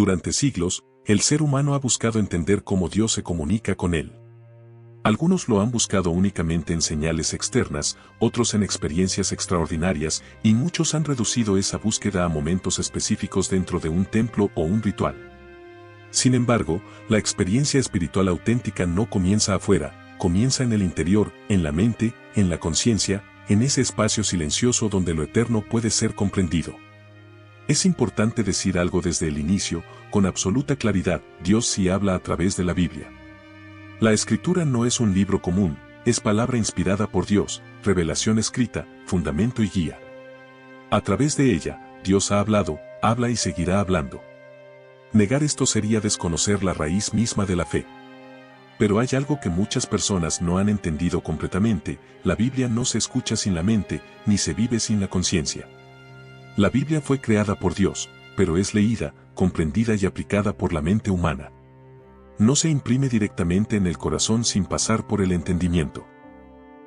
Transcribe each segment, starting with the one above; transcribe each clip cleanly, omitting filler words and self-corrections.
Durante siglos, el ser humano ha buscado entender cómo Dios se comunica con él. Algunos lo han buscado únicamente en señales externas, otros en experiencias extraordinarias, y muchos han reducido esa búsqueda a momentos específicos dentro de un templo o un ritual. Sin embargo, la experiencia espiritual auténtica no comienza afuera, comienza en el interior, en la mente, en la conciencia, en ese espacio silencioso donde lo eterno puede ser comprendido. Es importante decir algo desde el inicio, con absoluta claridad: Dios sí habla a través de la Biblia. La Escritura no es un libro común, es palabra inspirada por Dios, revelación escrita, fundamento y guía. A través de ella, Dios ha hablado, habla y seguirá hablando. Negar esto sería desconocer la raíz misma de la fe. Pero hay algo que muchas personas no han entendido completamente: la Biblia no se escucha sin la mente, ni se vive sin la conciencia. La Biblia fue creada por Dios, pero es leída, comprendida y aplicada por la mente humana. No se imprime directamente en el corazón sin pasar por el entendimiento.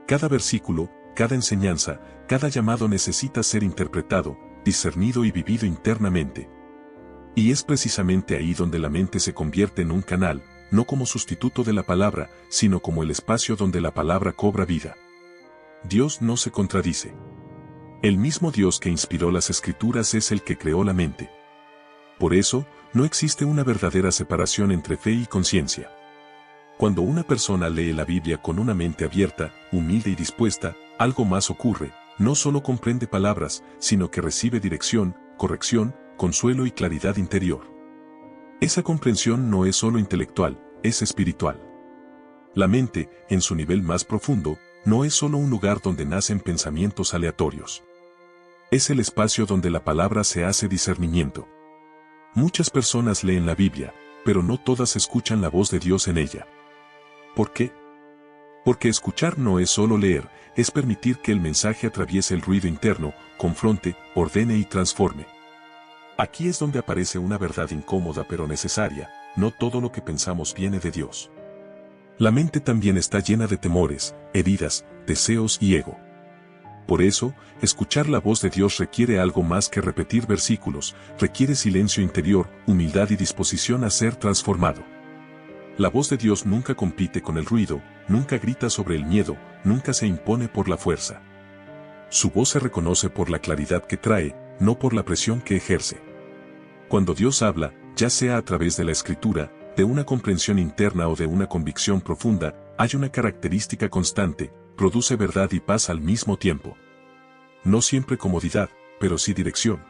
Cada versículo, cada enseñanza, cada llamado necesita ser interpretado, discernido y vivido internamente. Y es precisamente ahí donde la mente se convierte en un canal, no como sustituto de la palabra, sino como el espacio donde la palabra cobra vida. Dios no se contradice. El mismo Dios que inspiró las Escrituras es el que creó la mente. Por eso, no existe una verdadera separación entre fe y conciencia. Cuando una persona lee la Biblia con una mente abierta, humilde y dispuesta, algo más ocurre: no solo comprende palabras, sino que recibe dirección, corrección, consuelo y claridad interior. Esa comprensión no es solo intelectual, es espiritual. La mente, en su nivel más profundo, no es solo un lugar donde nacen pensamientos aleatorios. Es el espacio donde la palabra se hace discernimiento. Muchas personas leen la Biblia, pero no todas escuchan la voz de Dios en ella. ¿Por qué? Porque escuchar no es solo leer, es permitir que el mensaje atraviese el ruido interno, confronte, ordene y transforme. Aquí es donde aparece una verdad incómoda pero necesaria: no todo lo que pensamos viene de Dios. La mente también está llena de temores, heridas, deseos y ego. Por eso, escuchar la voz de Dios requiere algo más que repetir versículos, requiere silencio interior, humildad y disposición a ser transformado. La voz de Dios nunca compite con el ruido, nunca grita sobre el miedo, nunca se impone por la fuerza. Su voz se reconoce por la claridad que trae, no por la presión que ejerce. Cuando Dios habla, ya sea a través de la Escritura, de una comprensión interna o de una convicción profunda, hay una característica constante: produce verdad y paz al mismo tiempo. No siempre comodidad, pero sí dirección.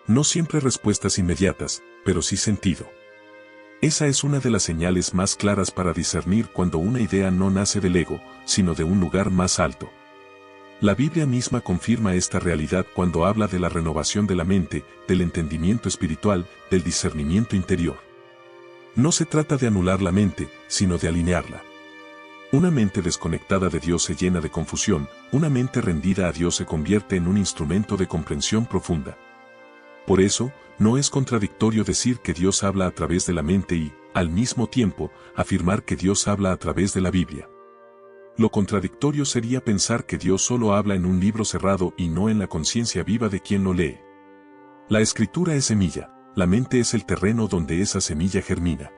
No siempre respuestas inmediatas, pero sí sentido. Esa es una de las señales más claras para discernir cuando una idea no nace del ego, sino de un lugar más alto. La Biblia misma confirma esta realidad cuando habla de la renovación de la mente, del entendimiento espiritual, del discernimiento interior. No se trata de anular la mente, sino de alinearla. Una mente desconectada de Dios se llena de confusión, una mente rendida a Dios se convierte en un instrumento de comprensión profunda. Por eso, no es contradictorio decir que Dios habla a través de la mente y, al mismo tiempo, afirmar que Dios habla a través de la Biblia. Lo contradictorio sería pensar que Dios solo habla en un libro cerrado y no en la conciencia viva de quien lo lee. La Escritura es semilla, la mente es el terreno donde esa semilla germina.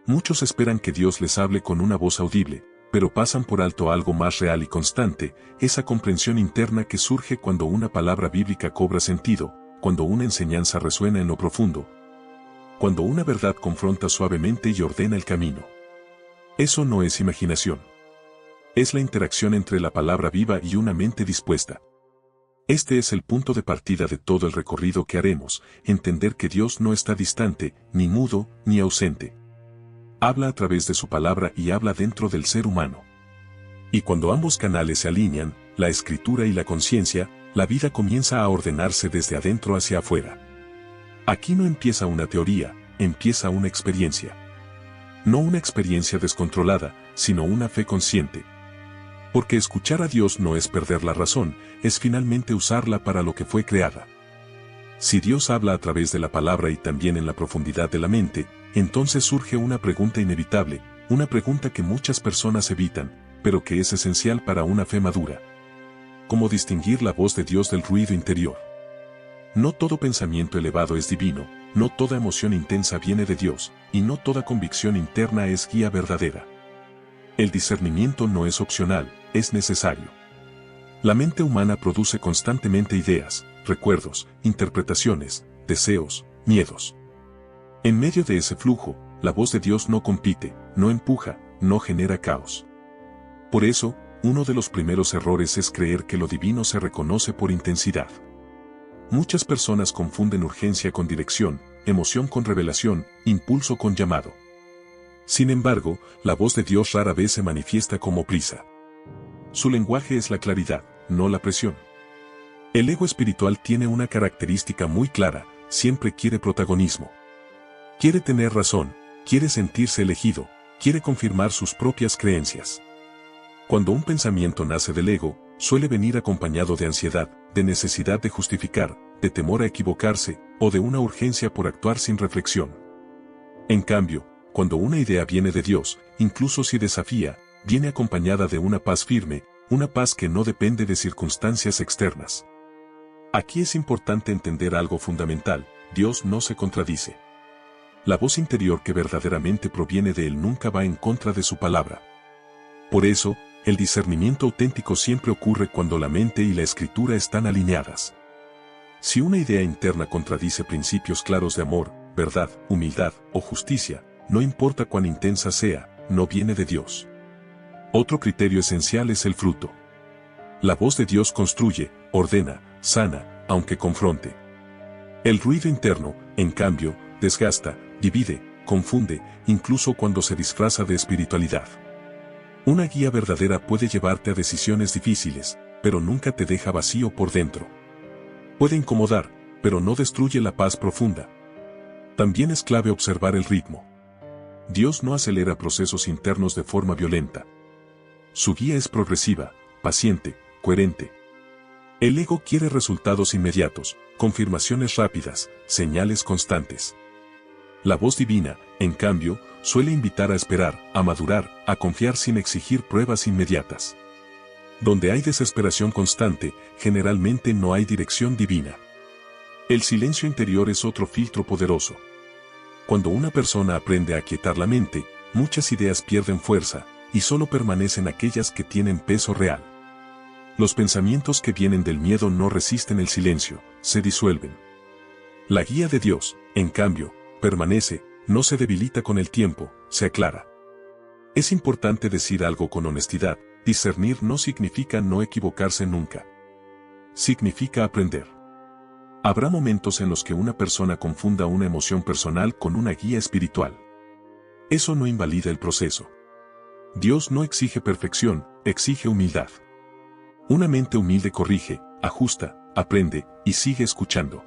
Muchos esperan que Dios les hable con una voz audible, pero pasan por alto algo más real y constante: esa comprensión interna que surge cuando una palabra bíblica cobra sentido, cuando una enseñanza resuena en lo profundo, cuando una verdad confronta suavemente y ordena el camino. Eso no es imaginación. Es la interacción entre la palabra viva y una mente dispuesta. Este es el punto de partida de todo el recorrido que haremos: entender que Dios no está distante, ni mudo, ni ausente. Habla a través de su palabra y habla dentro del ser humano. Y cuando ambos canales se alinean, la Escritura y la conciencia, la vida comienza a ordenarse desde adentro hacia afuera. Aquí no empieza una teoría, empieza una experiencia. No una experiencia descontrolada, sino una fe consciente. Porque escuchar a Dios no es perder la razón, es finalmente usarla para lo que fue creada. Si Dios habla a través de la palabra y también en la profundidad de la mente, entonces surge una pregunta inevitable, una pregunta que muchas personas evitan, pero que es esencial para una fe madura. ¿Cómo distinguir la voz de Dios del ruido interior? No todo pensamiento elevado es divino, no toda emoción intensa viene de Dios, y no toda convicción interna es guía verdadera. El discernimiento no es opcional, es necesario. La mente humana produce constantemente ideas, recuerdos, interpretaciones, deseos, miedos. En medio de ese flujo, la voz de Dios no compite, no empuja, no genera caos. Por eso, uno de los primeros errores es creer que lo divino se reconoce por intensidad. Muchas personas confunden urgencia con dirección, emoción con revelación, impulso con llamado. Sin embargo, la voz de Dios rara vez se manifiesta como prisa. Su lenguaje es la claridad, no la presión. El ego espiritual tiene una característica muy clara, siempre quiere protagonismo. Quiere tener razón, quiere sentirse elegido, quiere confirmar sus propias creencias. Cuando un pensamiento nace del ego, suele venir acompañado de ansiedad, de necesidad de justificar, de temor a equivocarse, o de una urgencia por actuar sin reflexión. En cambio, cuando una idea viene de Dios, incluso si desafía, viene acompañada de una paz firme, una paz que no depende de circunstancias externas. Aquí es importante entender algo fundamental: Dios no se contradice. La voz interior que verdaderamente proviene de Él nunca va en contra de su palabra. Por eso, el discernimiento auténtico siempre ocurre cuando la mente y la escritura están alineadas. Si una idea interna contradice principios claros de amor, verdad, humildad o justicia, no importa cuán intensa sea, no viene de Dios. Otro criterio esencial es el fruto. La voz de Dios construye, ordena, sana, aunque confronte. El ruido interno, en cambio, desgasta, divide, confunde, incluso cuando se disfraza de espiritualidad. Una guía verdadera puede llevarte a decisiones difíciles, pero nunca te deja vacío por dentro. Puede incomodar, pero no destruye la paz profunda. También es clave observar el ritmo. Dios no acelera procesos internos de forma violenta. Su guía es progresiva, paciente, coherente. El ego quiere resultados inmediatos, confirmaciones rápidas, señales constantes. La voz divina, en cambio, suele invitar a esperar, a madurar, a confiar sin exigir pruebas inmediatas. Donde hay desesperación constante, generalmente no hay dirección divina. El silencio interior es otro filtro poderoso. Cuando una persona aprende a aquietar la mente, muchas ideas pierden fuerza, y solo permanecen aquellas que tienen peso real. Los pensamientos que vienen del miedo no resisten el silencio, se disuelven. La guía de Dios, en cambio, permanece, no se debilita con el tiempo, se aclara. Es importante decir algo con honestidad: discernir no significa no equivocarse nunca. Significa aprender. Habrá momentos en los que una persona confunda una emoción personal con una guía espiritual. Eso no invalida el proceso. Dios no exige perfección, exige humildad. Una mente humilde corrige, ajusta, aprende y sigue escuchando.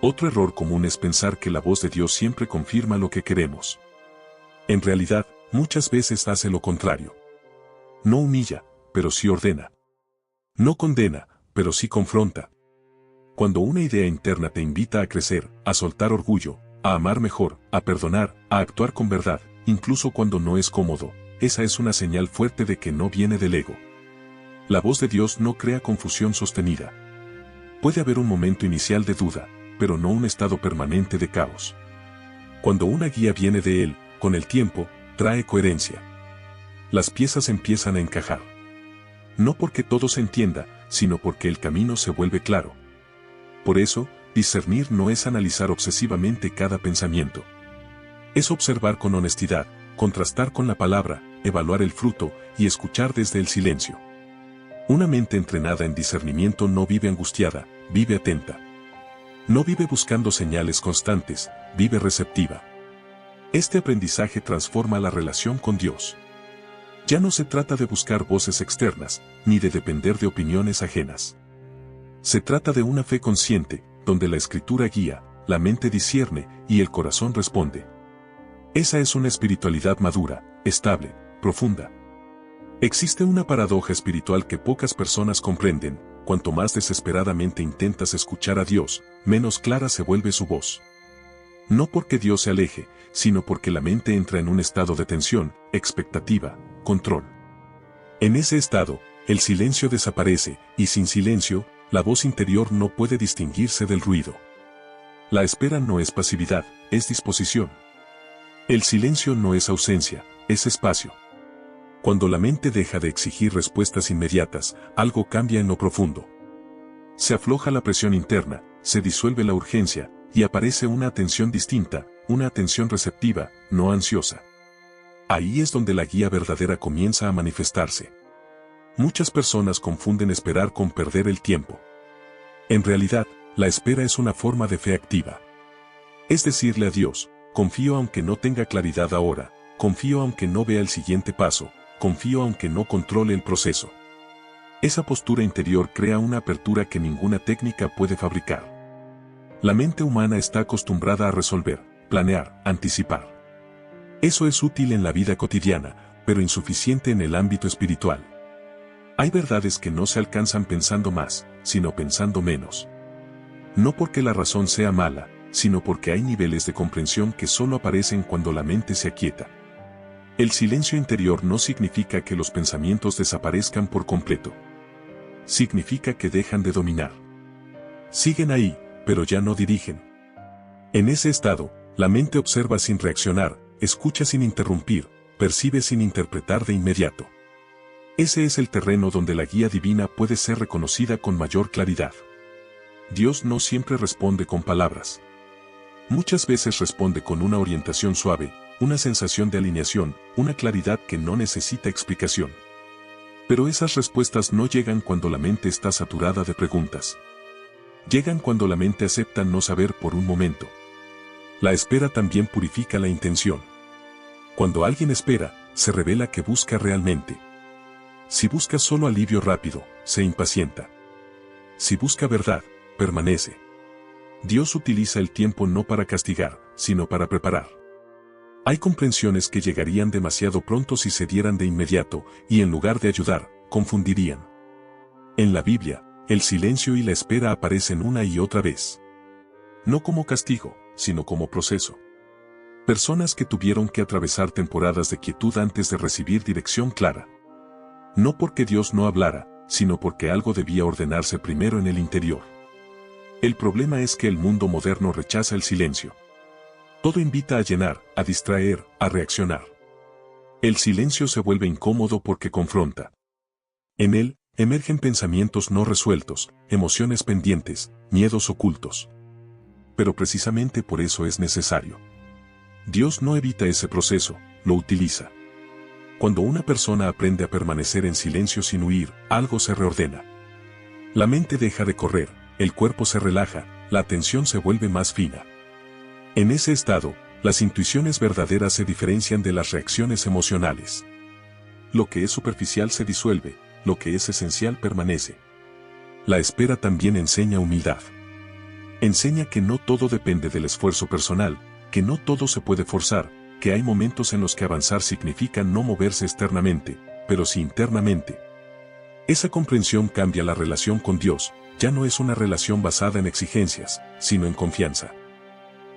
Otro error común es pensar que la voz de Dios siempre confirma lo que queremos. En realidad, muchas veces hace lo contrario. No humilla, pero sí ordena. No condena, pero sí confronta. Cuando una idea interna te invita a crecer, a soltar orgullo, a amar mejor, a perdonar, a actuar con verdad, incluso cuando no es cómodo, esa es una señal fuerte de que no viene del ego. La voz de Dios no crea confusión sostenida. Puede haber un momento inicial de duda, pero no un estado permanente de caos. Cuando una guía viene de Él, con el tiempo, trae coherencia. Las piezas empiezan a encajar. No porque todo se entienda, sino porque el camino se vuelve claro. Por eso, discernir no es analizar obsesivamente cada pensamiento. Es observar con honestidad, contrastar con la palabra, evaluar el fruto y escuchar desde el silencio. Una mente entrenada en discernimiento no vive angustiada, vive atenta. No vive buscando señales constantes, vive receptiva. Este aprendizaje transforma la relación con Dios. Ya no se trata de buscar voces externas, ni de depender de opiniones ajenas. Se trata de una fe consciente, donde la escritura guía, la mente discierne y el corazón responde. Esa es una espiritualidad madura, estable, profunda. Existe una paradoja espiritual que pocas personas comprenden: cuanto más desesperadamente intentas escuchar a Dios, menos clara se vuelve su voz. No porque Dios se aleje, sino porque la mente entra en un estado de tensión, expectativa, control. En ese estado, el silencio desaparece, y sin silencio, la voz interior no puede distinguirse del ruido. La espera no es pasividad, es disposición. El silencio no es ausencia, es espacio. Cuando la mente deja de exigir respuestas inmediatas, algo cambia en lo profundo. Se afloja la presión interna, se disuelve la urgencia, y aparece una atención distinta, una atención receptiva, no ansiosa. Ahí es donde la guía verdadera comienza a manifestarse. Muchas personas confunden esperar con perder el tiempo. En realidad, la espera es una forma de fe activa. Es decirle a Dios, confío aunque no tenga claridad ahora, confío aunque no vea el siguiente paso, confío aunque no controle el proceso. Esa postura interior crea una apertura que ninguna técnica puede fabricar. La mente humana está acostumbrada a resolver, planear, anticipar. Eso es útil en la vida cotidiana, pero insuficiente en el ámbito espiritual. Hay verdades que no se alcanzan pensando más, sino pensando menos. No porque la razón sea mala, sino porque hay niveles de comprensión que solo aparecen cuando la mente se aquieta. El silencio interior no significa que los pensamientos desaparezcan por completo. Significa que dejan de dominar. Siguen ahí, pero ya no dirigen. En ese estado, la mente observa sin reaccionar, escucha sin interrumpir, percibe sin interpretar de inmediato. Ese es el terreno donde la guía divina puede ser reconocida con mayor claridad. Dios no siempre responde con palabras. Muchas veces responde con una orientación suave, una sensación de alineación, una claridad que no necesita explicación. Pero esas respuestas no llegan cuando la mente está saturada de preguntas. Llegan cuando la mente acepta no saber por un momento. La espera también purifica la intención. Cuando alguien espera, se revela que busca realmente. Si busca solo alivio rápido, se impacienta. Si busca verdad, permanece. Dios utiliza el tiempo no para castigar, sino para preparar. Hay comprensiones que llegarían demasiado pronto si se dieran de inmediato, y en lugar de ayudar, confundirían. En la Biblia, el silencio y la espera aparecen una y otra vez. No como castigo, sino como proceso. Personas que tuvieron que atravesar temporadas de quietud antes de recibir dirección clara. No porque Dios no hablara, sino porque algo debía ordenarse primero en el interior. El problema es que el mundo moderno rechaza el silencio. Todo invita a llenar, a distraer, a reaccionar. El silencio se vuelve incómodo porque confronta. En él, emergen pensamientos no resueltos, emociones pendientes, miedos ocultos. Pero precisamente por eso es necesario. Dios no evita ese proceso, lo utiliza. Cuando una persona aprende a permanecer en silencio sin huir, algo se reordena. La mente deja de correr, el cuerpo se relaja, la atención se vuelve más fina. En ese estado, las intuiciones verdaderas se diferencian de las reacciones emocionales. Lo que es superficial se disuelve, lo que es esencial permanece. La espera también enseña humildad. Enseña que no todo depende del esfuerzo personal, que no todo se puede forzar, que hay momentos en los que avanzar significa no moverse externamente, pero sí internamente. Esa comprensión cambia la relación con Dios, ya no es una relación basada en exigencias, sino en confianza.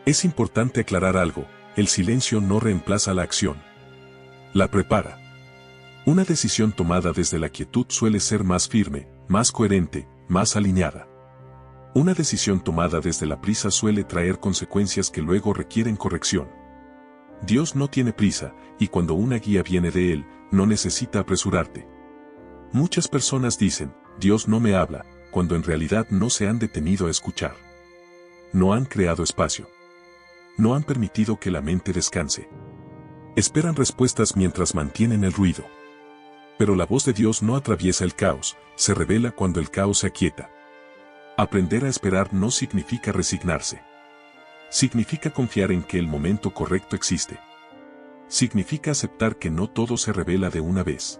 Es importante aclarar algo, el silencio no reemplaza la acción. La prepara. Una decisión tomada desde la quietud suele ser más firme, más coherente, más alineada. Una decisión tomada desde la prisa suele traer consecuencias que luego requieren corrección. Dios no tiene prisa, y cuando una guía viene de Él, no necesita apresurarte. Muchas personas dicen, Dios no me habla, cuando en realidad no se han detenido a escuchar. No han creado espacio. No han permitido que la mente descanse. Esperan respuestas mientras mantienen el ruido. Pero la voz de Dios no atraviesa el caos, se revela cuando el caos se aquieta. Aprender a esperar no significa resignarse. Significa confiar en que el momento correcto existe. Significa aceptar que no todo se revela de una vez.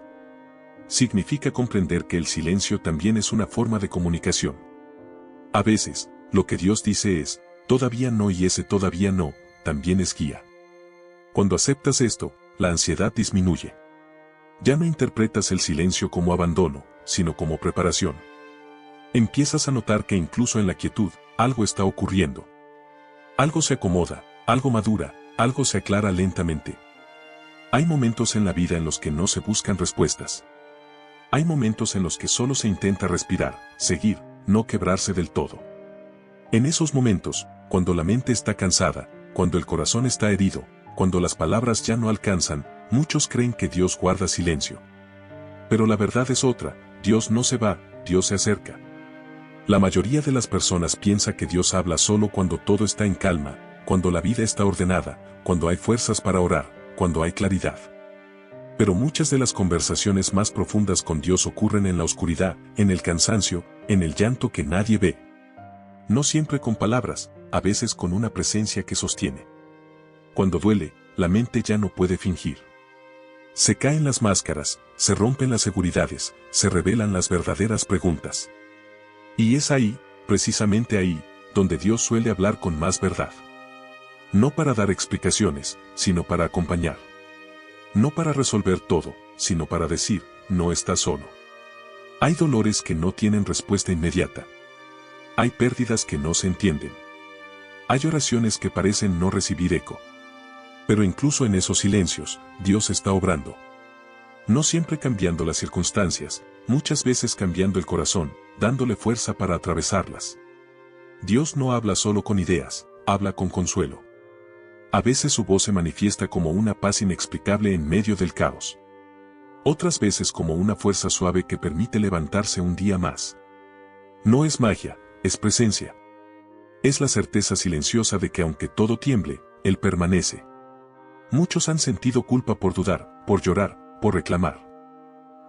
Significa comprender que el silencio también es una forma de comunicación. A veces, lo que Dios dice es, todavía no, y ese todavía no, también es guía. Cuando aceptas esto, la ansiedad disminuye. Ya no interpretas el silencio como abandono, sino como preparación. Empiezas a notar que incluso en la quietud, algo está ocurriendo. Algo se acomoda, algo madura, algo se aclara lentamente. Hay momentos en la vida en los que no se buscan respuestas. Hay momentos en los que solo se intenta respirar, seguir, no quebrarse del todo. En esos momentos, Cuando la mente está cansada, cuando el corazón está herido, cuando las palabras ya no alcanzan, muchos creen que Dios guarda silencio. Pero la verdad es otra, Dios no se va, Dios se acerca. La mayoría de las personas piensa que Dios habla solo cuando todo está en calma, cuando la vida está ordenada, cuando hay fuerzas para orar, cuando hay claridad. Pero muchas de las conversaciones más profundas con Dios ocurren en la oscuridad, en el cansancio, en el llanto que nadie ve. No siempre con palabras, a veces con una presencia que sostiene. Cuando duele, la mente ya no puede fingir. Se caen las máscaras, se rompen las seguridades, se revelan las verdaderas preguntas. Y es ahí, precisamente ahí, donde Dios suele hablar con más verdad. No para dar explicaciones, sino para acompañar. No para resolver todo, sino para decir, no estás solo. Hay dolores que no tienen respuesta inmediata. Hay pérdidas que no se entienden. Hay oraciones que parecen no recibir eco. Pero incluso en esos silencios, Dios está obrando. No siempre cambiando las circunstancias, muchas veces cambiando el corazón, dándole fuerza para atravesarlas. Dios no habla solo con ideas, habla con consuelo. A veces su voz se manifiesta como una paz inexplicable en medio del caos. Otras veces como una fuerza suave que permite levantarse un día más. No es magia, es presencia. Es la certeza silenciosa de que aunque todo tiemble, Él permanece. Muchos han sentido culpa por dudar, por llorar, por reclamar.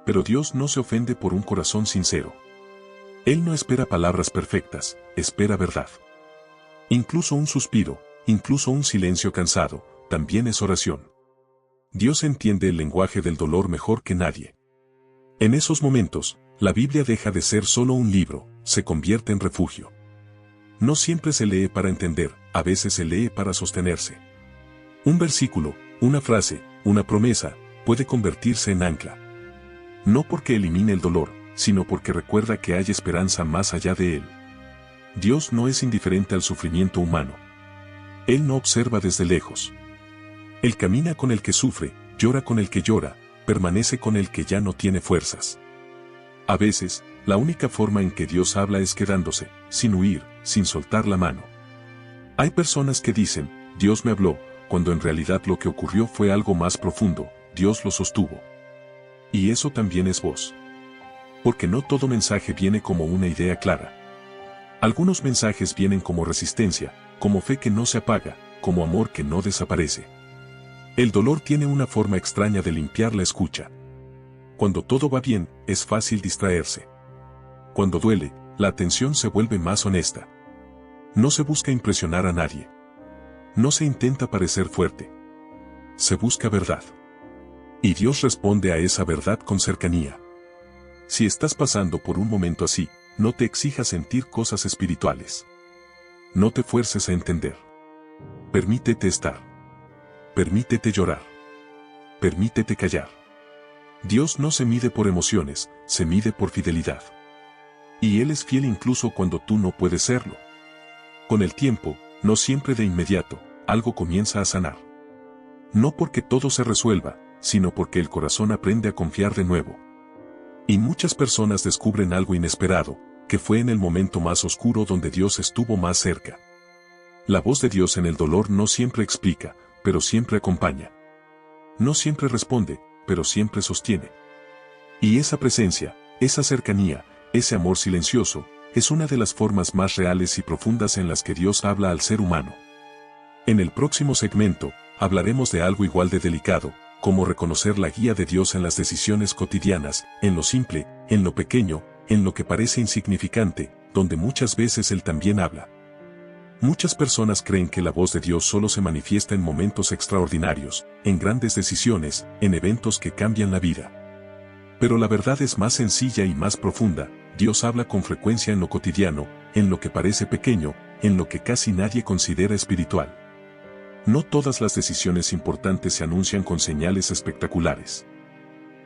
Pero Dios no se ofende por un corazón sincero. Él no espera palabras perfectas, espera verdad. Incluso un suspiro, incluso un silencio cansado, también es oración. Dios entiende el lenguaje del dolor mejor que nadie. En esos momentos, la Biblia deja de ser solo un libro, se convierte en refugio. No siempre se lee para entender, a veces se lee para sostenerse. Un versículo, una frase, una promesa, puede convertirse en ancla. No porque elimine el dolor, sino porque recuerda que hay esperanza más allá de él. Dios no es indiferente al sufrimiento humano. Él no observa desde lejos. Él camina con el que sufre, llora con el que llora, permanece con el que ya no tiene fuerzas. A veces, la única forma en que Dios habla es quedándose, sin huir, sin soltar la mano. Hay personas que dicen, Dios me habló, cuando en realidad lo que ocurrió fue algo más profundo, Dios lo sostuvo. Y eso también es voz. Porque no todo mensaje viene como una idea clara. Algunos mensajes vienen como resistencia, como fe que no se apaga, como amor que no desaparece. El dolor tiene una forma extraña de limpiar la escucha. Cuando todo va bien, es fácil distraerse. Cuando duele, la atención se vuelve más honesta. No se busca impresionar a nadie. No se intenta parecer fuerte. Se busca verdad. Y Dios responde a esa verdad con cercanía. Si estás pasando por un momento así, no te exijas sentir cosas espirituales. No te fuerces a entender. Permítete estar. Permítete llorar. Permítete callar. Dios no se mide por emociones, se mide por fidelidad. Y Él es fiel incluso cuando tú no puedes serlo. Con el tiempo, no siempre de inmediato, algo comienza a sanar. No porque todo se resuelva, sino porque el corazón aprende a confiar de nuevo. Y muchas personas descubren algo inesperado, que fue en el momento más oscuro donde Dios estuvo más cerca. La voz de Dios en el dolor no siempre explica, pero siempre acompaña. No siempre responde, pero siempre sostiene. Y esa presencia, esa cercanía, ese amor silencioso, es una de las formas más reales y profundas en las que Dios habla al ser humano. En el próximo segmento, hablaremos de algo igual de delicado, como reconocer la guía de Dios en las decisiones cotidianas, en lo simple, en lo pequeño, en lo que parece insignificante, donde muchas veces Él también habla. Muchas personas creen que la voz de Dios solo se manifiesta en momentos extraordinarios, en grandes decisiones, en eventos que cambian la vida. Pero la verdad es más sencilla y más profunda. Dios habla con frecuencia en lo cotidiano, en lo que parece pequeño, en lo que casi nadie considera espiritual. No todas las decisiones importantes se anuncian con señales espectaculares.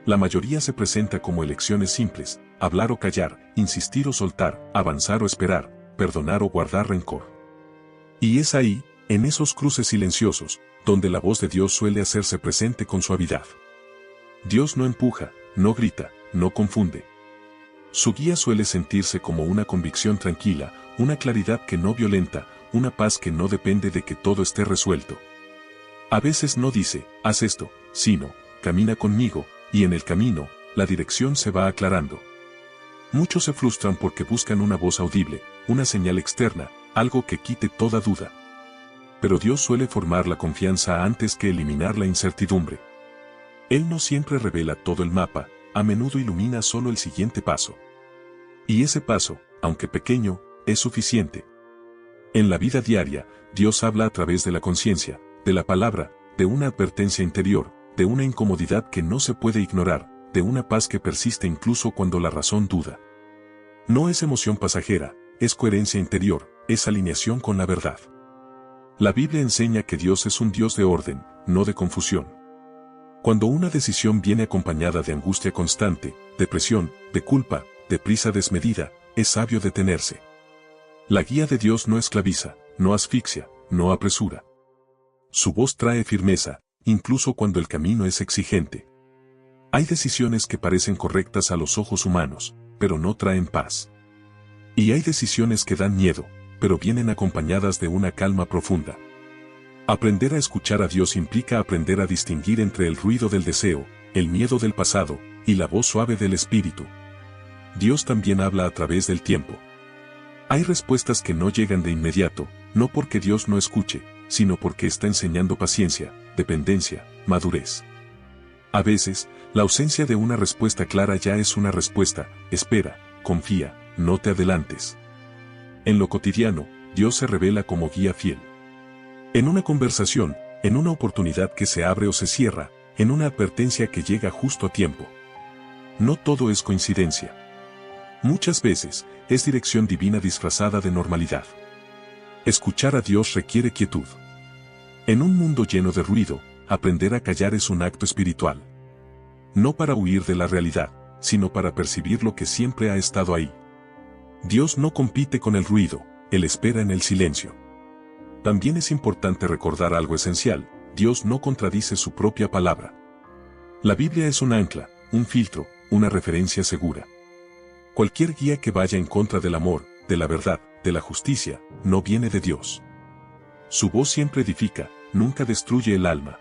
La mayoría se presenta como elecciones simples, hablar o callar, insistir o soltar, avanzar o esperar, perdonar o guardar rencor. Y es ahí, en esos cruces silenciosos, donde la voz de Dios suele hacerse presente con suavidad. Dios no empuja, no grita, no confunde. Su guía suele sentirse como una convicción tranquila, una claridad que no violenta, una paz que no depende de que todo esté resuelto. A veces no dice, haz esto, sino, camina conmigo, y en el camino, la dirección se va aclarando. Muchos se frustran porque buscan una voz audible, una señal externa, algo que quite toda duda. Pero Dios suele formar la confianza antes que eliminar la incertidumbre. Él no siempre revela todo el mapa, a menudo ilumina solo el siguiente paso. Y ese paso, aunque pequeño, es suficiente. En la vida diaria, Dios habla a través de la conciencia, de la palabra, de una advertencia interior, de una incomodidad que no se puede ignorar, de una paz que persiste incluso cuando la razón duda. No es emoción pasajera, es coherencia interior, es alineación con la verdad. La Biblia enseña que Dios es un Dios de orden, no de confusión. Cuando una decisión viene acompañada de angustia constante, depresión, de culpa, de prisa desmedida, es sabio detenerse. La guía de Dios no esclaviza, no asfixia, no apresura. Su voz trae firmeza, incluso cuando el camino es exigente. Hay decisiones que parecen correctas a los ojos humanos, pero no traen paz. Y hay decisiones que dan miedo, pero vienen acompañadas de una calma profunda. Aprender a escuchar a Dios implica aprender a distinguir entre el ruido del deseo, el miedo del pasado, y la voz suave del Espíritu. Dios también habla a través del tiempo. Hay respuestas que no llegan de inmediato, no porque Dios no escuche, sino porque está enseñando paciencia, dependencia, madurez. A veces, la ausencia de una respuesta clara ya es una respuesta, espera, confía, no te adelantes. En lo cotidiano, Dios se revela como guía fiel. En una conversación, en una oportunidad que se abre o se cierra, en una advertencia que llega justo a tiempo. No todo es coincidencia. Muchas veces, es dirección divina disfrazada de normalidad. Escuchar a Dios requiere quietud. En un mundo lleno de ruido, aprender a callar es un acto espiritual. No para huir de la realidad, sino para percibir lo que siempre ha estado ahí. Dios no compite con el ruido, Él espera en el silencio. También es importante recordar algo esencial: Dios no contradice su propia palabra. La Biblia es un ancla, un filtro, una referencia segura. Cualquier guía que vaya en contra del amor, de la verdad, de la justicia, no viene de Dios. Su voz siempre edifica, nunca destruye el alma.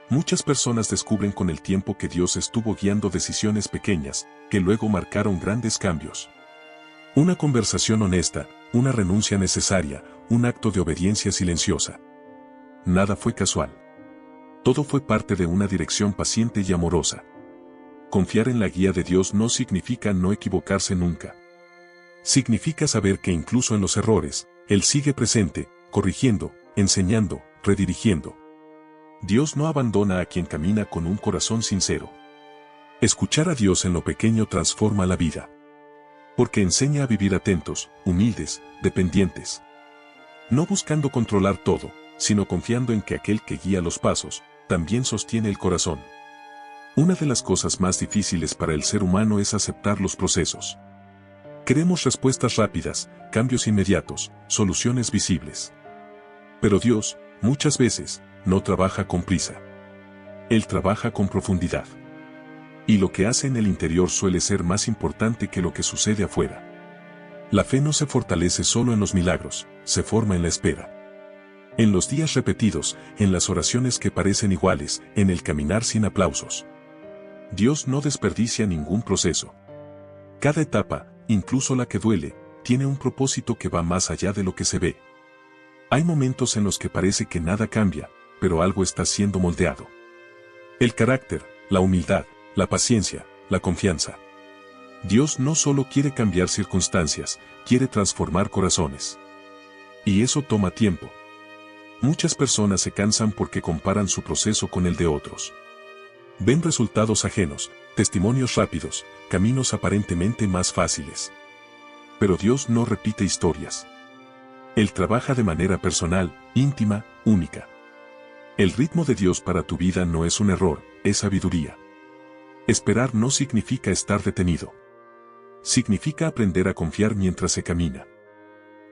Muchas personas descubren con el tiempo que Dios estuvo guiando decisiones pequeñas, que luego marcaron grandes cambios. Una conversación honesta, una renuncia necesaria, un acto de obediencia silenciosa. Nada fue casual. Todo fue parte de una dirección paciente y amorosa. Confiar en la guía de Dios no significa no equivocarse nunca. Significa saber que incluso en los errores, Él sigue presente, corrigiendo, enseñando, redirigiendo. Dios no abandona a quien camina con un corazón sincero. Escuchar a Dios en lo pequeño transforma la vida. Porque enseña a vivir atentos, humildes, dependientes. No buscando controlar todo, sino confiando en que aquel que guía los pasos, también sostiene el corazón. Una de las cosas más difíciles para el ser humano es aceptar los procesos. Queremos respuestas rápidas, cambios inmediatos, soluciones visibles. Pero Dios, muchas veces, no trabaja con prisa. Él trabaja con profundidad. Y lo que hace en el interior suele ser más importante que lo que sucede afuera. La fe no se fortalece solo en los milagros, se forma en la espera. En los días repetidos, en las oraciones que parecen iguales, en el caminar sin aplausos. Dios no desperdicia ningún proceso. Cada etapa, incluso la que duele, tiene un propósito que va más allá de lo que se ve. Hay momentos en los que parece que nada cambia, pero algo está siendo moldeado. El carácter, la humildad, la paciencia, la confianza. Dios no solo quiere cambiar circunstancias, quiere transformar corazones. Y eso toma tiempo. Muchas personas se cansan porque comparan su proceso con el de otros. Ven resultados ajenos, testimonios rápidos, caminos aparentemente más fáciles. Pero Dios no repite historias. Él trabaja de manera personal, íntima, única. El ritmo de Dios para tu vida no es un error, es sabiduría. Esperar no significa estar detenido. Significa aprender a confiar mientras se camina.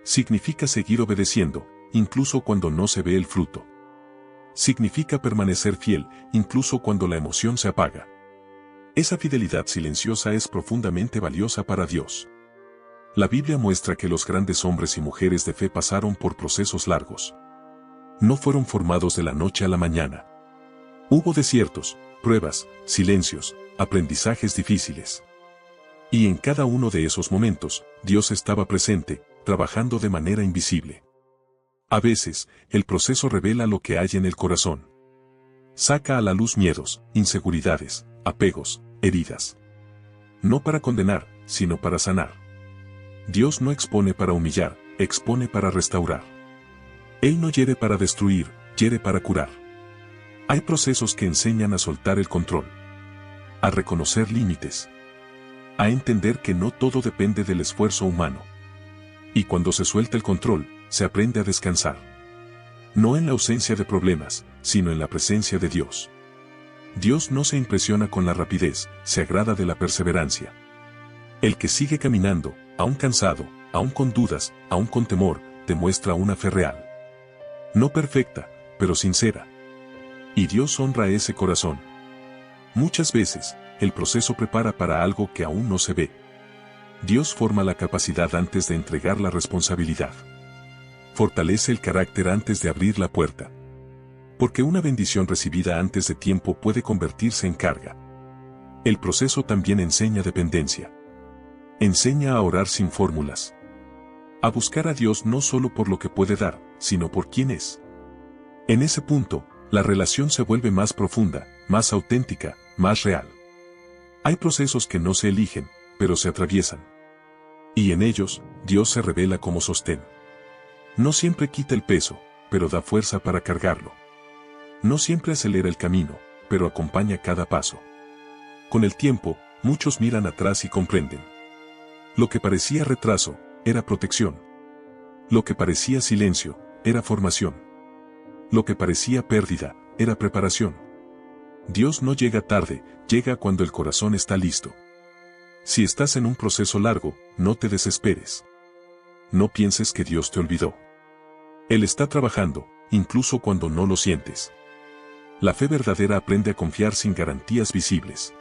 Significa seguir obedeciendo, incluso cuando no se ve el fruto. Significa permanecer fiel, incluso cuando la emoción se apaga. Esa fidelidad silenciosa es profundamente valiosa para Dios. La Biblia muestra que los grandes hombres y mujeres de fe pasaron por procesos largos. No fueron formados de la noche a la mañana. Hubo desiertos, pruebas, silencios, aprendizajes difíciles. Y en cada uno de esos momentos, Dios estaba presente, trabajando de manera invisible. A veces, el proceso revela lo que hay en el corazón. Saca a la luz miedos, inseguridades, apegos, heridas. No para condenar, sino para sanar. Dios no expone para humillar, expone para restaurar. Él no hiere para destruir, hiere para curar. Hay procesos que enseñan a soltar el control, a reconocer límites, a entender que no todo depende del esfuerzo humano. Y cuando se suelta el control, se aprende a descansar. No en la ausencia de problemas, sino en la presencia de Dios. Dios no se impresiona con la rapidez, se agrada de la perseverancia. El que sigue caminando, aún cansado, aún con dudas, aún con temor, demuestra una fe real. No perfecta, pero sincera. Y Dios honra ese corazón. Muchas veces, el proceso prepara para algo que aún no se ve. Dios forma la capacidad antes de entregar la responsabilidad. Fortalece el carácter antes de abrir la puerta. Porque una bendición recibida antes de tiempo puede convertirse en carga. El proceso también enseña dependencia. Enseña a orar sin fórmulas. A buscar a Dios no solo por lo que puede dar, sino por quién es. En ese punto, la relación se vuelve más profunda, más auténtica, más real. Hay procesos que no se eligen, pero se atraviesan. Y en ellos, Dios se revela como sostén. No siempre quita el peso, pero da fuerza para cargarlo. No siempre acelera el camino, pero acompaña cada paso. Con el tiempo, muchos miran atrás y comprenden. Lo que parecía retraso, era protección. Lo que parecía silencio, era formación. Lo que parecía pérdida, era preparación. Dios no llega tarde, llega cuando el corazón está listo. Si estás en un proceso largo, no te desesperes. No pienses que Dios te olvidó. Él está trabajando, incluso cuando no lo sientes. La fe verdadera aprende a confiar sin garantías visibles.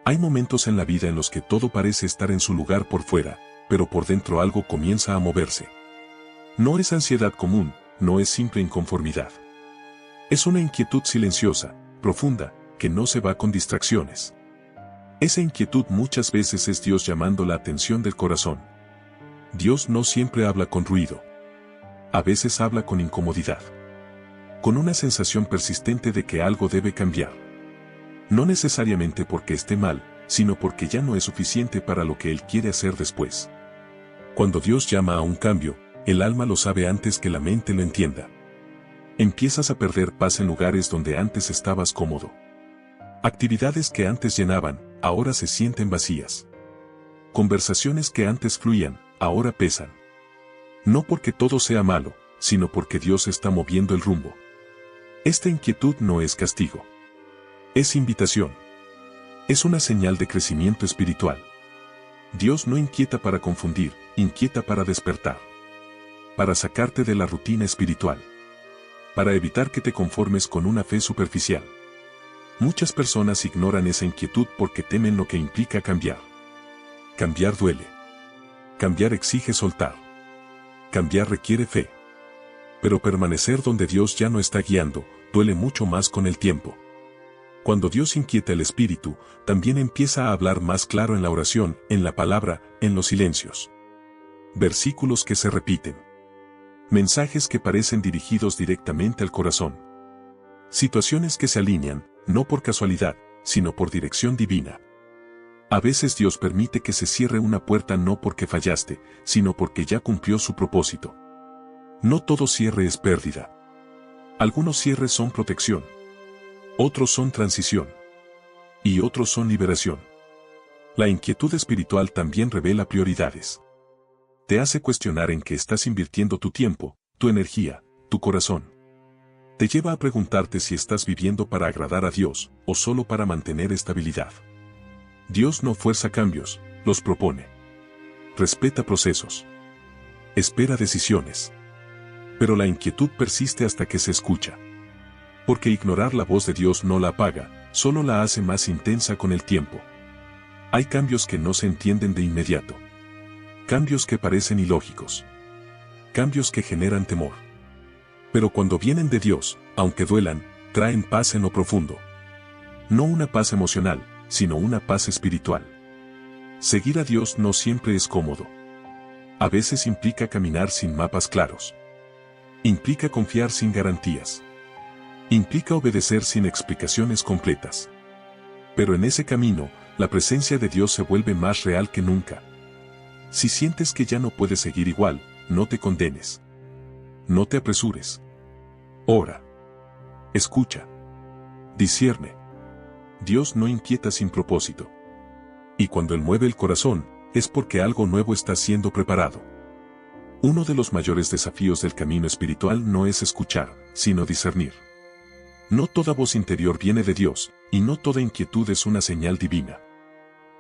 Hay momentos en la vida en los que todo parece estar en su lugar por fuera, pero por dentro algo comienza a moverse. No es ansiedad común, no es simple inconformidad. Es una inquietud silenciosa, profunda, que no se va con distracciones. Esa inquietud muchas veces es Dios llamando la atención del corazón. Dios no siempre habla con ruido. A veces habla con incomodidad. Con una sensación persistente de que algo debe cambiar. No necesariamente porque esté mal, sino porque ya no es suficiente para lo que Él quiere hacer después. Cuando Dios llama a un cambio, el alma lo sabe antes que la mente lo entienda. Empiezas a perder paz en lugares donde antes estabas cómodo. Actividades que antes llenaban, ahora se sienten vacías. Conversaciones que antes fluían, ahora pesan. No porque todo sea malo, sino porque Dios está moviendo el rumbo. Esta inquietud no es castigo. Es invitación. Es una señal de crecimiento espiritual. Dios no inquieta para confundir, inquieta para despertar. Para sacarte de la rutina espiritual. Para evitar que te conformes con una fe superficial. Muchas personas ignoran esa inquietud porque temen lo que implica cambiar. Cambiar duele. Cambiar exige soltar. Cambiar requiere fe. Pero permanecer donde Dios ya no está guiando, duele mucho más con el tiempo. Cuando Dios inquieta el espíritu, también empieza a hablar más claro en la oración, en la palabra, en los silencios. Versículos que se repiten. Mensajes que parecen dirigidos directamente al corazón. Situaciones que se alinean, no por casualidad, sino por dirección divina. A veces Dios permite que se cierre una puerta no porque fallaste, sino porque ya cumplió su propósito. No todo cierre es pérdida. Algunos cierres son protección. Otros son transición. Y otros son liberación. La inquietud espiritual también revela prioridades. Te hace cuestionar en qué estás invirtiendo tu tiempo, tu energía, tu corazón. Te lleva a preguntarte si estás viviendo para agradar a Dios, o solo para mantener estabilidad. Dios no fuerza cambios, los propone. Respeta procesos. Espera decisiones. Pero la inquietud persiste hasta que se escucha. Porque ignorar la voz de Dios no la apaga, solo la hace más intensa con el tiempo. Hay cambios que no se entienden de inmediato. Cambios que parecen ilógicos. Cambios que generan temor. Pero cuando vienen de Dios, aunque duelan, traen paz en lo profundo. No una paz emocional, sino una paz espiritual. Seguir a Dios no siempre es cómodo. A veces implica caminar sin mapas claros. Implica confiar sin garantías. Implica obedecer sin explicaciones completas. Pero en ese camino, la presencia de Dios se vuelve más real que nunca. Si sientes que ya no puedes seguir igual, no te condenes. No te apresures. Ora. Escucha. Discierne. Dios no inquieta sin propósito. Y cuando Él mueve el corazón, es porque algo nuevo está siendo preparado. Uno de los mayores desafíos del camino espiritual no es escuchar, sino discernir. No toda voz interior viene de Dios, y no toda inquietud es una señal divina.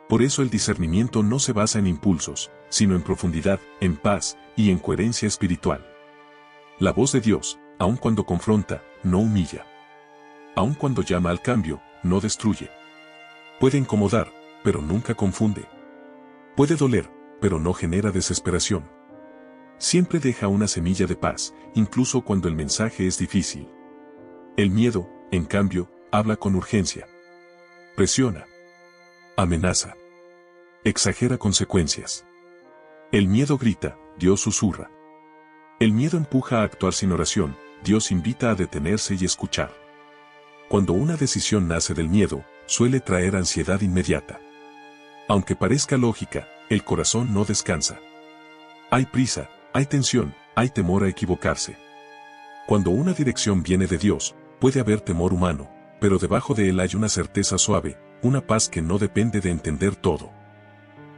Por eso el discernimiento no se basa en impulsos, sino en profundidad, en paz y en coherencia espiritual. La voz de Dios, aun cuando confronta, no humilla. Aun cuando llama al cambio, no destruye. Puede incomodar, pero nunca confunde. Puede doler, pero no genera desesperación. Siempre deja una semilla de paz, incluso cuando el mensaje es difícil. El miedo, en cambio, habla con urgencia. Presiona. Amenaza. Exagera consecuencias. El miedo grita, Dios susurra. El miedo empuja a actuar sin oración, Dios invita a detenerse y escuchar. Cuando una decisión nace del miedo, suele traer ansiedad inmediata. Aunque parezca lógica, el corazón no descansa. Hay prisa, hay tensión, hay temor a equivocarse. Cuando una dirección viene de Dios, puede haber temor humano, pero debajo de él hay una certeza suave, una paz que no depende de entender todo.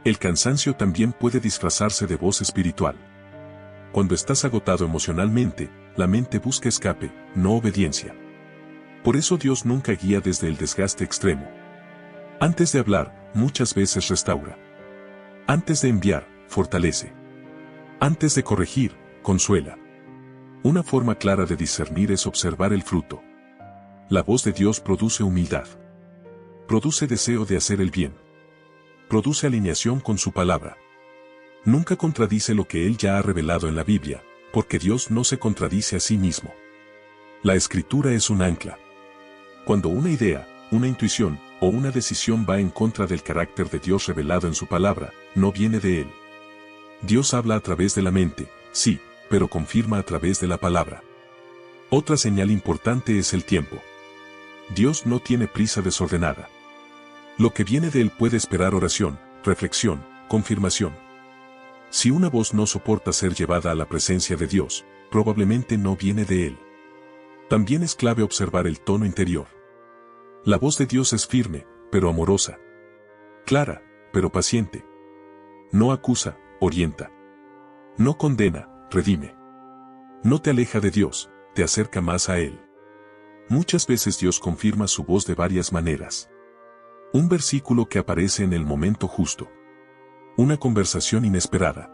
El cansancio también puede disfrazarse de voz espiritual. Cuando estás agotado emocionalmente, la mente busca escape, no obediencia. Por eso Dios nunca guía desde el desgaste extremo. Antes de hablar, muchas veces restaura. Antes de enviar, fortalece. Antes de corregir, consuela. Una forma clara de discernir es observar el fruto. La voz de Dios produce humildad. Produce deseo de hacer el bien. Produce alineación con su palabra. Nunca contradice lo que Él ya ha revelado en la Biblia, porque Dios no se contradice a sí mismo. La Escritura es un ancla. Cuando una idea, una intuición o una decisión va en contra del carácter de Dios revelado en su palabra, no viene de Él. Dios habla a través de la mente, sí, pero confirma a través de la palabra. Otra señal importante es el tiempo. Dios no tiene prisa desordenada. Lo que viene de Él puede esperar oración, reflexión, confirmación. Si una voz no soporta ser llevada a la presencia de Dios, probablemente no viene de Él. También es clave observar el tono interior. La voz de Dios es firme, pero amorosa. Clara, pero paciente. No acusa, orienta. No condena, redime. No te aleja de Dios, te acerca más a Él. Muchas veces Dios confirma su voz de varias maneras. Un versículo que aparece en el momento justo. Una conversación inesperada.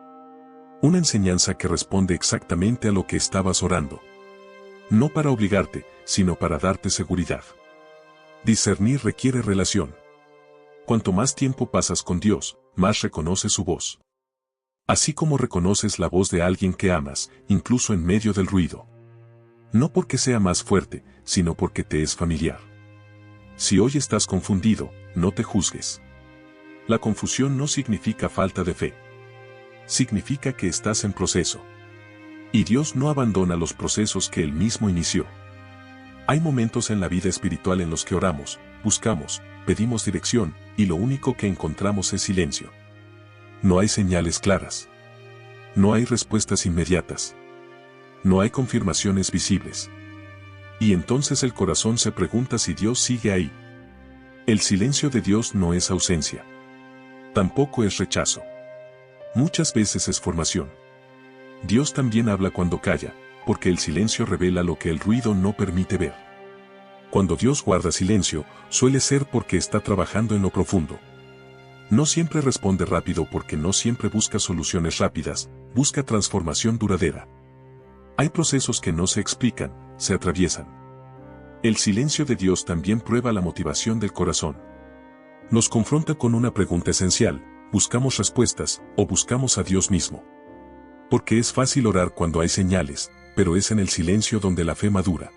Una enseñanza que responde exactamente a lo que estabas orando. No para obligarte, sino para darte seguridad. Discernir requiere relación. Cuanto más tiempo pasas con Dios, más reconoces su voz. Así como reconoces la voz de alguien que amas, incluso en medio del ruido. No porque sea más fuerte, sino porque te es familiar. Si hoy estás confundido, no te juzgues. La confusión no significa falta de fe. Significa que estás en proceso. Y Dios no abandona los procesos que Él mismo inició. Hay momentos en la vida espiritual en los que oramos, buscamos, pedimos dirección, y lo único que encontramos es silencio. No hay señales claras. No hay respuestas inmediatas. No hay confirmaciones visibles. Y entonces el corazón se pregunta si Dios sigue ahí. El silencio de Dios no es ausencia. Tampoco es rechazo. Muchas veces es formación. Dios también habla cuando calla, porque el silencio revela lo que el ruido no permite ver. Cuando Dios guarda silencio, suele ser porque está trabajando en lo profundo. No siempre responde rápido porque no siempre busca soluciones rápidas, busca transformación duradera. Hay procesos que no se explican, se atraviesan. El silencio de Dios también prueba la motivación del corazón. Nos confronta con una pregunta esencial: ¿buscamos respuestas o buscamos a Dios mismo? Porque es fácil orar cuando hay señales, pero es en el silencio donde la fe madura.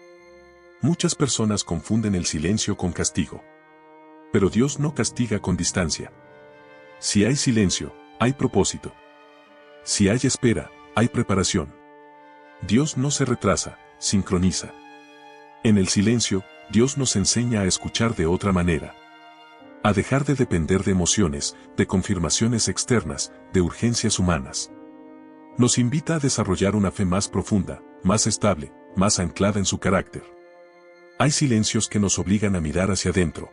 Muchas personas confunden el silencio con castigo. Pero Dios no castiga con distancia. Si hay silencio, hay propósito. Si hay espera, hay preparación. Dios no se retrasa, sincroniza. En el silencio, Dios nos enseña a escuchar de otra manera. A dejar de depender de emociones, de confirmaciones externas, de urgencias humanas. Nos invita a desarrollar una fe más profunda, más estable, más anclada en su carácter. Hay silencios que nos obligan a mirar hacia adentro.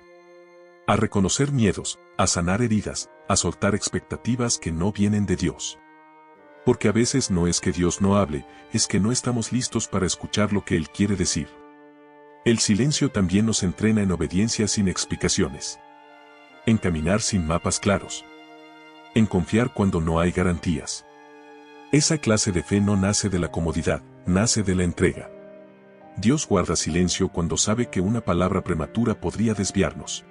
A reconocer miedos, a sanar heridas, a soltar expectativas que no vienen de Dios. Porque a veces no es que Dios no hable, es que no estamos listos para escuchar lo que Él quiere decir. El silencio también nos entrena en obediencia sin explicaciones. En caminar sin mapas claros. En confiar cuando no hay garantías. Esa clase de fe no nace de la comodidad, nace de la entrega. Dios guarda silencio cuando sabe que una palabra prematura podría desviarnos.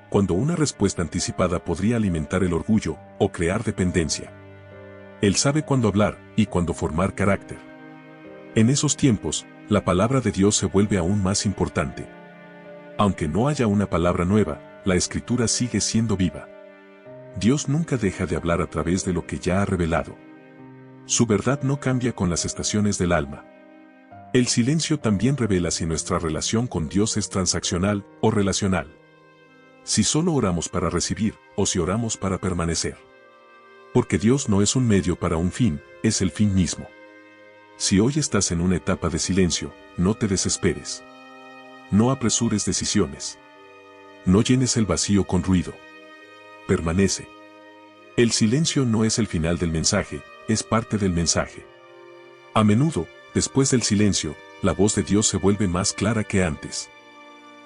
Cuando una respuesta anticipada podría alimentar el orgullo o crear dependencia. Él sabe cuándo hablar y cuándo formar carácter. En esos tiempos, la palabra de Dios se vuelve aún más importante. Aunque no haya una palabra nueva, la Escritura sigue siendo viva. Dios nunca deja de hablar a través de lo que ya ha revelado. Su verdad no cambia con las estaciones del alma. El silencio también revela si nuestra relación con Dios es transaccional o relacional. Si solo oramos para recibir o si oramos para permanecer. Porque Dios no es un medio para un fin, es el fin mismo. Si hoy estás en una etapa de silencio, no te desesperes. No apresures decisiones. No llenes el vacío con ruido. Permanece. El silencio no es el final del mensaje, es parte del mensaje. A menudo, después del silencio, la voz de Dios se vuelve más clara que antes.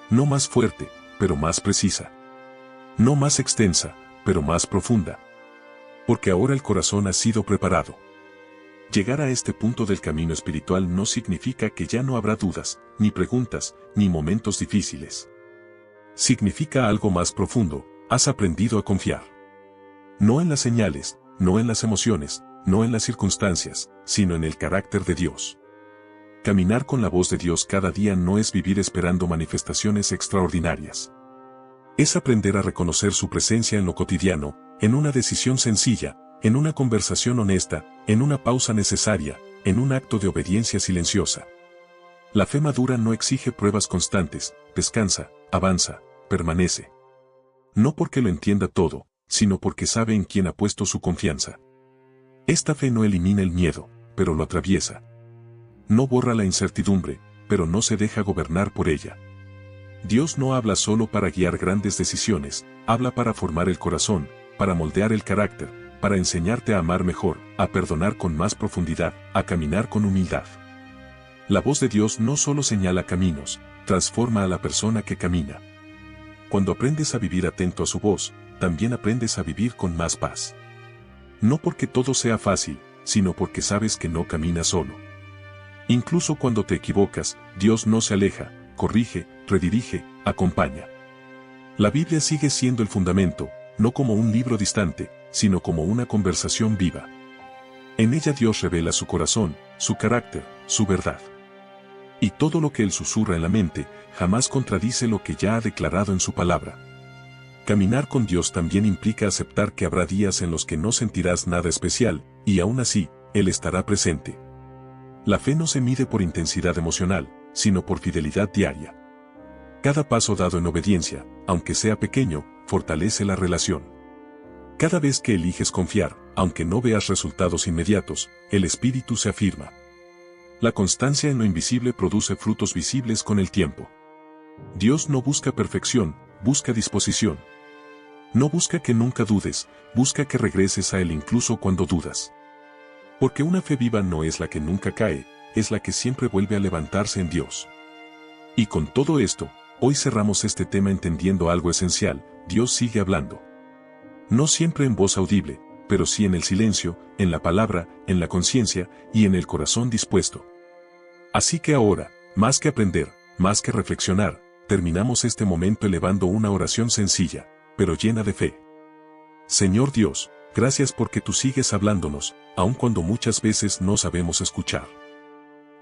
No más fuerte, pero más precisa. No más extensa, pero más profunda. Porque ahora el corazón ha sido preparado. Llegar a este punto del camino espiritual no significa que ya no habrá dudas, ni preguntas, ni momentos difíciles. Significa algo más profundo: has aprendido a confiar. No en las señales, no en las emociones, no en las circunstancias, sino en el carácter de Dios. Caminar con la voz de Dios cada día no es vivir esperando manifestaciones extraordinarias. Es aprender a reconocer su presencia en lo cotidiano, en una decisión sencilla, en una conversación honesta, en una pausa necesaria, en un acto de obediencia silenciosa. La fe madura no exige pruebas constantes, descansa, avanza, permanece. No porque lo entienda todo, sino porque sabe en quién ha puesto su confianza. Esta fe no elimina el miedo, pero lo atraviesa. No borra la incertidumbre, pero no se deja gobernar por ella. Dios no habla solo para guiar grandes decisiones, habla para formar el corazón, para moldear el carácter, para enseñarte a amar mejor, a perdonar con más profundidad, a caminar con humildad. La voz de Dios no solo señala caminos, transforma a la persona que camina. Cuando aprendes a vivir atento a su voz, también aprendes a vivir con más paz. No porque todo sea fácil, sino porque sabes que no caminas solo. Incluso cuando te equivocas, Dios no se aleja, corrige, redirige, acompaña. La Biblia sigue siendo el fundamento, no como un libro distante, sino como una conversación viva. En ella Dios revela su corazón, su carácter, su verdad. Y todo lo que Él susurra en la mente, jamás contradice lo que ya ha declarado en su palabra. Caminar con Dios también implica aceptar que habrá días en los que no sentirás nada especial, y aún así, Él estará presente. La fe no se mide por intensidad emocional, sino por fidelidad diaria. Cada paso dado en obediencia, aunque sea pequeño, fortalece la relación. Cada vez que eliges confiar, aunque no veas resultados inmediatos, el espíritu se afirma. La constancia en lo invisible produce frutos visibles con el tiempo. Dios no busca perfección, busca disposición. No busca que nunca dudes, busca que regreses a Él incluso cuando dudas. Porque una fe viva no es la que nunca cae, es la que siempre vuelve a levantarse en Dios. Y con todo esto, hoy cerramos este tema entendiendo algo esencial: Dios sigue hablando. No siempre en voz audible, pero sí en el silencio, en la palabra, en la conciencia y en el corazón dispuesto. Así que ahora, más que aprender, Más que reflexionar, terminamos este momento elevando una oración sencilla, pero llena de fe. Señor Dios, gracias porque tú sigues hablándonos, aun cuando muchas veces no sabemos escuchar.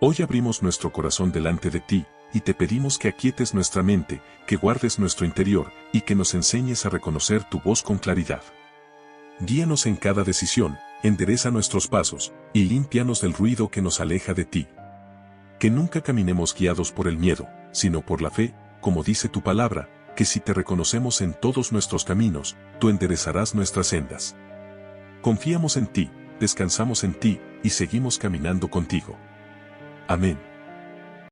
Hoy abrimos nuestro corazón delante de ti, y te pedimos que aquietes nuestra mente, que guardes nuestro interior, y que nos enseñes a reconocer tu voz con claridad. Guíanos en cada decisión, endereza nuestros pasos, y límpianos del ruido que nos aleja de ti. Que nunca caminemos guiados por el miedo, sino por la fe, como dice tu palabra, que si te reconocemos en todos nuestros caminos, tú enderezarás nuestras sendas. Confiamos en ti, descansamos en ti, y seguimos caminando contigo. Amén.